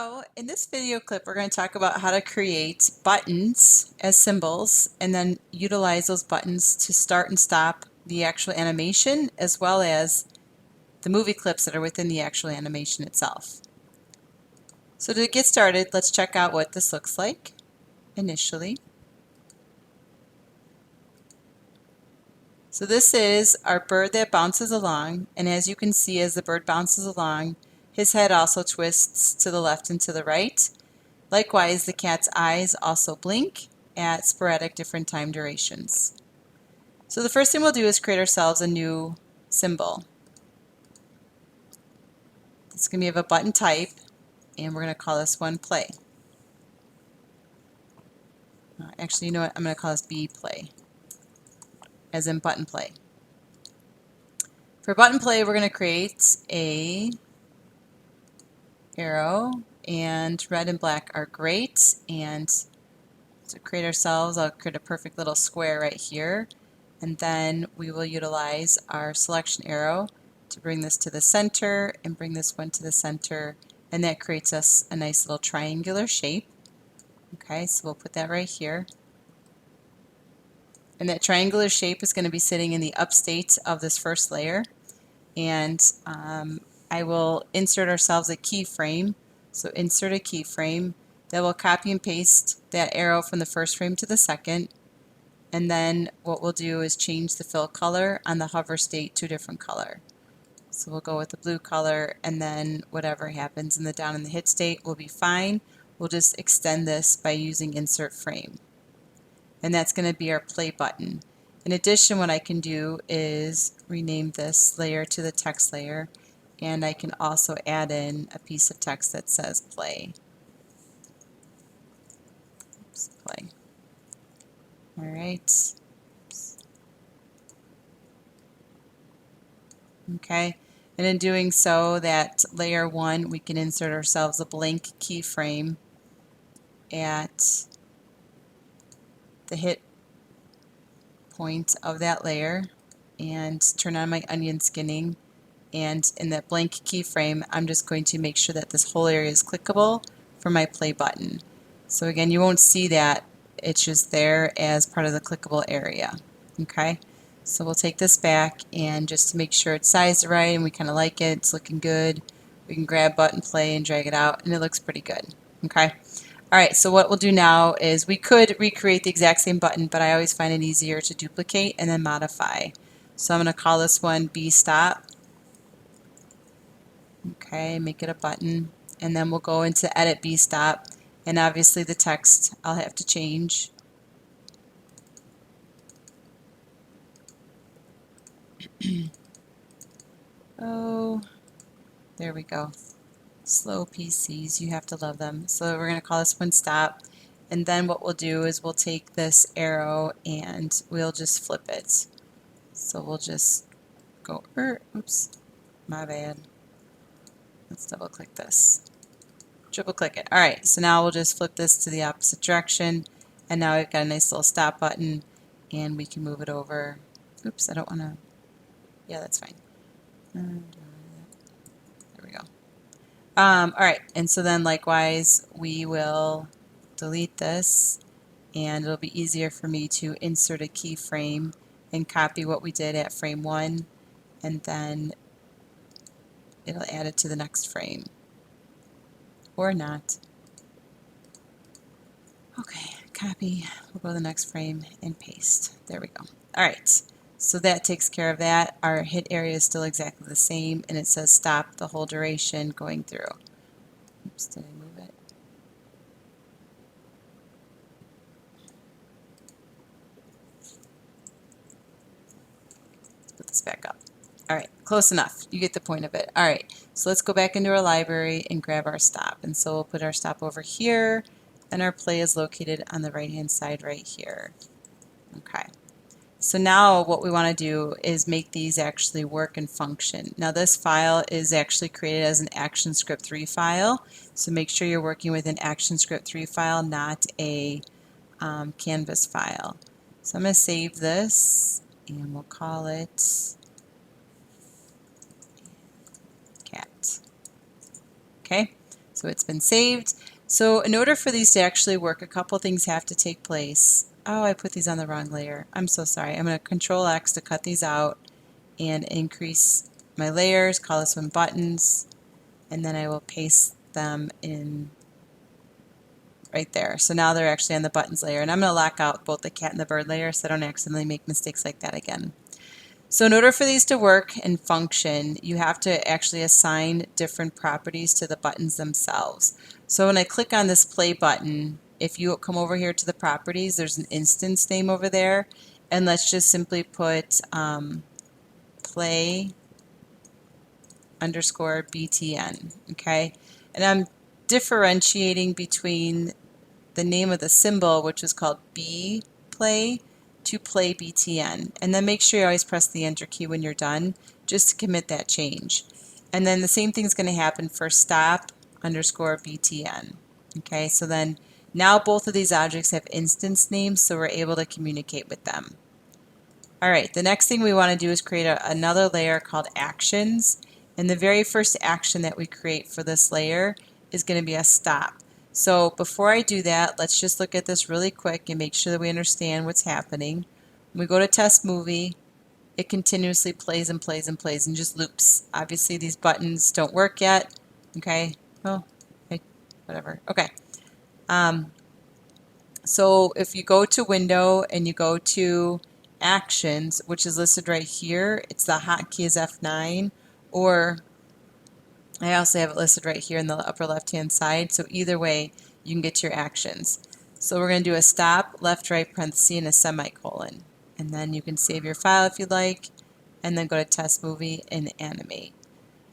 So in this video clip, we're going to talk about how to create buttons as symbols and then utilize those buttons to start and stop the actual animation as well as the movie clips that are within the actual animation itself. So to get started, let's check out what this looks like initially. So this is our bird that bounces along, and as you can see, as the bird bounces along, his head also twists to the left and to the right. Likewise, the cat's eyes also blink at sporadic different time durations. So the first thing we'll do is create ourselves a new symbol. It's going to be of a button type, and we're going to call this one play. Actually, you know what? I'm going to call this B play, as in button play. For button play, we're going to create a arrow, and red and black are great. And to create ourselves, I'll create a perfect little square right here. And then we will utilize our selection arrow to bring this to the center and bring this one to the center, and that creates us a nice little triangular shape. Okay, so we'll put that right here. And that triangular shape is going to be sitting in the upstate of this first layer. And I will insert ourselves a keyframe. So insert a keyframe that will copy and paste that arrow from the first frame to the second. And then what we'll do is change the fill color on the hover state to a different color. So we'll go with the blue color, and then whatever happens in the down in the hit state will be fine. We'll just extend this by using insert frame. And that's going to be our play button. In addition, what I can do is rename this layer to the text layer, and I can also add in a piece of text that says play. Oops, play. All right. Okay, and in doing so, that layer 1, we can insert ourselves a blank keyframe at the hit point of that layer and turn on my onion skinning. And in that blank keyframe, I'm just going to make sure that this whole area is clickable for my play button. So again, you won't see that. It's just there as part of the clickable area. Okay, so we'll take this back, and just to make sure it's sized right and we kind of like it, it's looking good, we can grab button play and drag it out, and it looks pretty good. Okay. Alright, so what we'll do now is we could recreate the exact same button, but I always find it easier to duplicate and then modify. So I'm going to call this one B stop. Okay, make it a button, and then we'll go into edit B stop, and obviously the text I'll have to change. Oh, there we go. Slow PCs, you have to love them. So we're going to call this one stop, and then what we'll do is we'll take this arrow and we'll just flip it. So we'll just go, oops, my bad. Let's double click this. Triple click it. Alright, so now we'll just flip this to the opposite direction, and now we've got a nice little stop button, and we can move it over. Oops, I don't want to, yeah, that's fine. There we go. Alright, and so then likewise we will delete this, and it'll be easier for me to insert a keyframe and copy what we did at frame 1, and then it'll add it to the next frame. Or not. Okay, copy, we'll go to the next frame and paste. There we go. Alright, so that takes care of that. Our hit area is still exactly the same, and it says stop the whole duration going through. Oops, did I move it? Let's put this back up. Alright, close enough. You get the point of it. Alright, so let's go back into our library and grab our stop. And so we'll put our stop over here, and our play is located on the right hand side right here. Okay. So now what we want to do is make these actually work and function. Now this file is actually created as an ActionScript 3 file, so make sure you're working with an ActionScript 3 file, not a Canvas file. So I'm going to save this, and we'll call it cat. Okay, So it's been saved. So in order for these to actually work, a couple things have to take place. Oh, I put these on the wrong layer. I'm so sorry. I'm going to Control X to cut these out and increase my layers, call this one buttons, and then I will paste them in right there. So now they're actually on the buttons layer, and I'm going to lock out both the cat and the bird layer so I don't accidentally make mistakes like that again. So in order for these to work and function, you have to actually assign different properties to the buttons themselves. So when I click on this play button, if you come over here to the properties, there's an instance name over there, and let's just simply put play underscore BTN, okay? And I'm differentiating between the name of the symbol, which is called B play, to play BTN. And then make sure you always press the enter key when you're done, just to commit that change. And then the same thing is going to happen for stop underscore BTN. Okay, so then now both of these objects have instance names, so we're able to communicate with them. All right, the next thing we want to do is create another layer called actions. And the very first action that we create for this layer is going to be a stop. So before I do that, let's just look at this really quick and make sure that we understand what's happening. When we go to test movie, it continuously plays and plays and plays and just loops. Obviously these buttons don't work yet. Okay, well, whatever. Okay. So if you go to Window and you go to Actions, which is listed right here, it's the hotkey is F9, or I also have it listed right here in the upper left-hand side. So either way, you can get to your actions. So we're going to do a stop, left, right, parenthesis, and a semicolon. And then you can save your file if you'd like, and then go to Test Movie and Animate.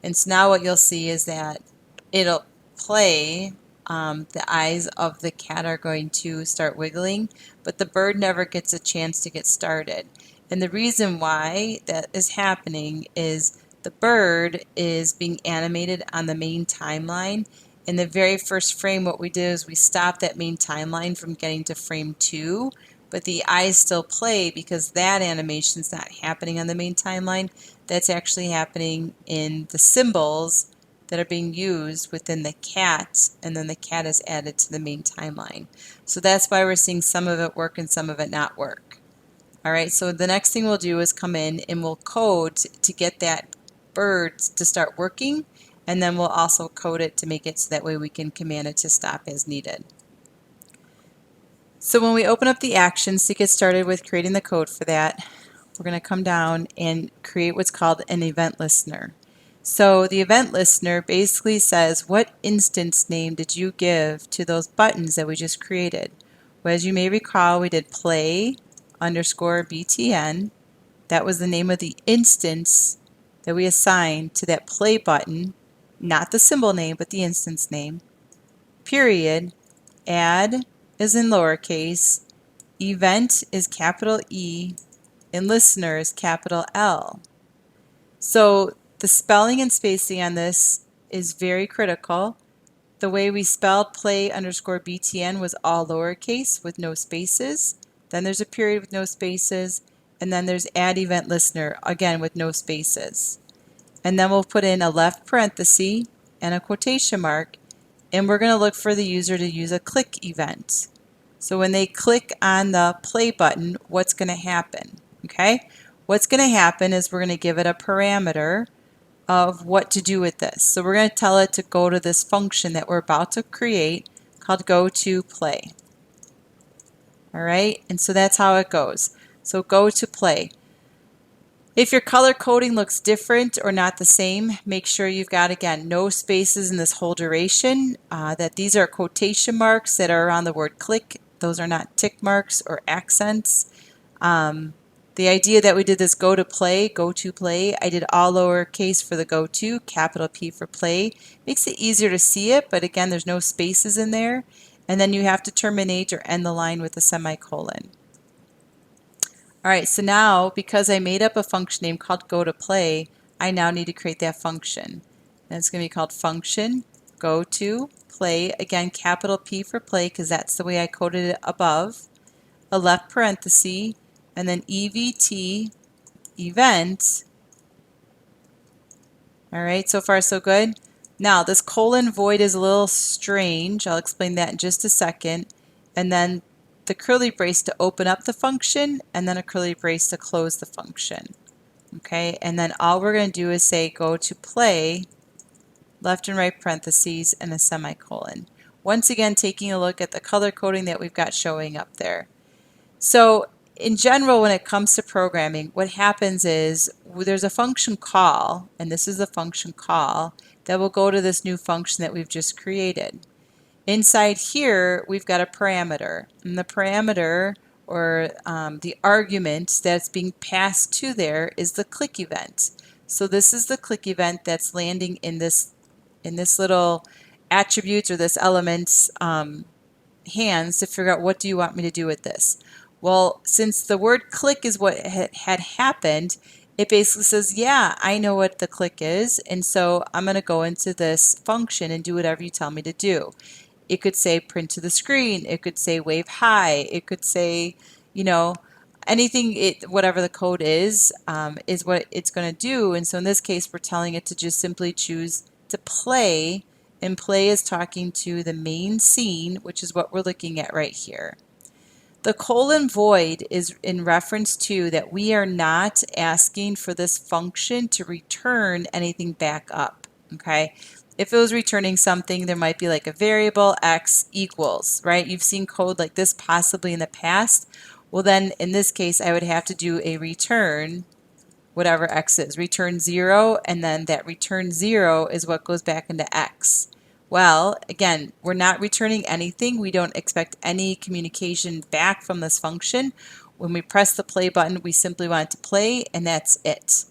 And so now what you'll see is that it'll play, the eyes of the cat are going to start wiggling, but the bird never gets a chance to get started. And the reason why that is happening is the bird is being animated on the main timeline. In the very first frame, what we did is we stopped that main timeline from getting to frame 2, but the eyes still play because that animation is not happening on the main timeline. That's actually happening in the symbols that are being used within the cat, and then the cat is added to the main timeline. So that's why we're seeing some of it work and some of it not work. All right, so the next thing we'll do is come in and we'll code to get that bird to start working, and then we'll also code it to make it so that way we can command it to stop as needed. So when we open up the actions to get started with creating the code for that, we're going to come down and create what's called an event listener. So the event listener basically says, what instance name did you give to those buttons that we just created? Well, as you may recall, we did play underscore BTN. That was the name of the instance that we assigned to that play button, not the symbol name, but the instance name. Period. Add is in lowercase. Event is capital E. And listener is capital L. So the spelling and spacing on this is very critical. The way we spelled play underscore BTN was all lowercase with no spaces. Then there's a period with no spaces. And then there's add event listener, again with no spaces. And then we'll put in a left parenthesis and a quotation mark. And we're going to look for the user to use a click event. So when they click on the play button, what's going to happen? Okay, what's going to happen is we're going to give it a parameter of what to do with this. So we're going to tell it to go to this function that we're about to create called go to play. All right, and so that's how it goes. So go to play. If your color coding looks different or not the same, make sure you've got, again, no spaces in this whole duration, that these are quotation marks that are on the word click. Those are not tick marks or accents. The idea that we did this go to play, I did all lowercase for the go to, capital P for play. Makes it easier to see it, but again, there's no spaces in there. And then you have to terminate or end the line with a semicolon. All right, so now because I made up a function name called go to play, I now need to create that function. And it's going to be called function go to play, again, capital P for play because that's the way I coded it above, a left parenthesis, and then EVT event. All right, so far so good. Now, this colon void is a little strange. I'll explain that in just a second. And then the curly brace to open up the function, and then a curly brace to close the function. Okay, and then all we're going to do is say go to play, left and right parentheses, and a semicolon. Once again, taking a look at the color coding that we've got showing up there. So in general, when it comes to programming, what happens is there's a function call, and this is the function call, that will go to this new function that we've just created. Inside here, we've got a parameter, and the parameter, or the argument that's being passed to there, is the click event. So this is the click event that's landing in this little attributes, or this element's hands, to figure out what do you want me to do with this. Well, since the word click is what had happened, it basically says, yeah, I know what the click is, and so I'm going to go into this function and do whatever you tell me to do. It could say print to the screen, it could say wave high, it could say, you know, anything, whatever the code is what it's going to do. And so in this case, we're telling it to just simply choose to play, and play is talking to the main scene, which is what we're looking at right here. The colon void is in reference to that we are not asking for this function to return anything back up, okay? If it was returning something, there might be like a variable x equals, right? You've seen code like this possibly in the past. Well, then in this case, I would have to do a return whatever x is, return 0, and then that return 0 is what goes back into x. Well, again, we're not returning anything. We don't expect any communication back from this function. When we press the play button, we simply want it to play, and that's it.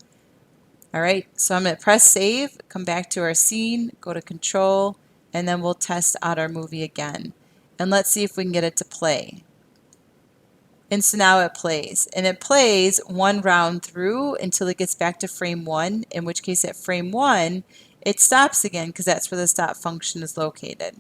All right, so I'm going to press save, come back to our scene, go to control, and then we'll test out our movie again. And let's see if we can get it to play. And so now it plays, and it plays one round through until it gets back to frame 1, in which case at frame 1 it stops again because that's where the stop function is located.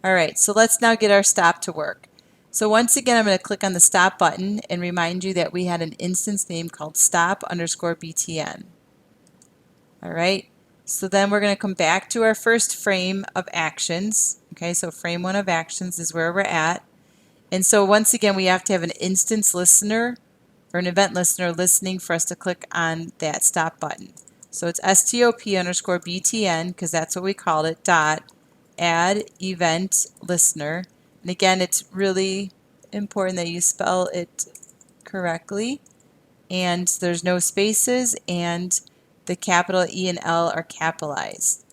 Alright, so let's now get our stop to work. So once again, I'm going to click on the stop button and remind you that we had an instance name called stop_btn. Alright, so then we're going to come back to our first frame of actions. Okay, so frame 1 of actions is where we're at. And so once again, we have to have an instance listener or an event listener listening for us to click on that stop button. So it's stop_btn, because that's what we called it, dot add event listener. And again, it's really important that you spell it correctly, and there's no spaces, and the capital E and L are capitalized.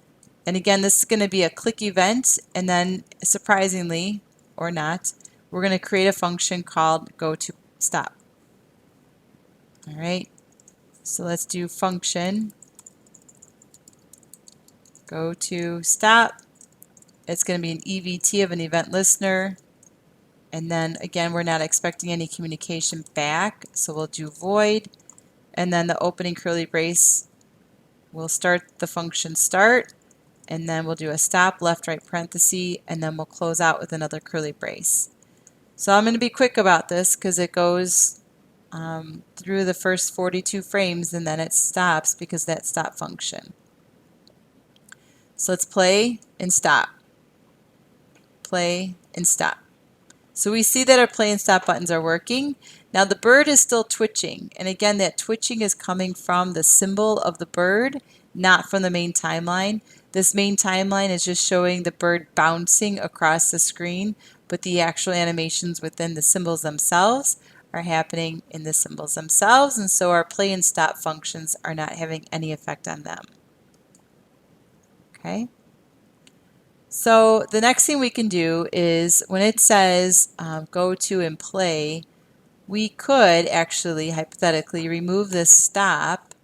And again, this is going to be a click event, and then surprisingly, or not, we're going to create a function called go to stop. All right, so let's do function go to stop. It's going to be an EVT of an event listener, and then again, we're not expecting any communication back, so we'll do void, and then the opening curly brace will start the function start, and then we'll do a stop, left right parenthesis, and then we'll close out with another curly brace. So I'm going to be quick about this because it goes through the first 42 frames, and then it stops because of that stop function. So let's play and stop. Play and stop. So we see that our play and stop buttons are working. Now the bird is still twitching, and again, that twitching is coming from the symbol of the bird, not from the main timeline. This main timeline is just showing the bird bouncing across the screen, but the actual animations within the symbols themselves are happening in the symbols themselves, and so our play and stop functions are not having any effect on them. Okay? So the next thing we can do is when it says go to and play, we could actually hypothetically remove this stop.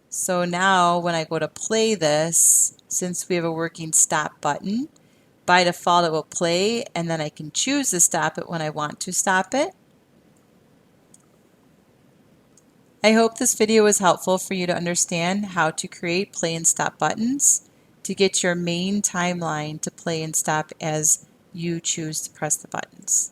So now when I go to play this, since we have a working stop button, by default it will play, and then I can choose to stop it when I want to stop it. I hope this video was helpful for you to understand how to create play and stop buttons to get your main timeline to play and stop as you choose to press the buttons.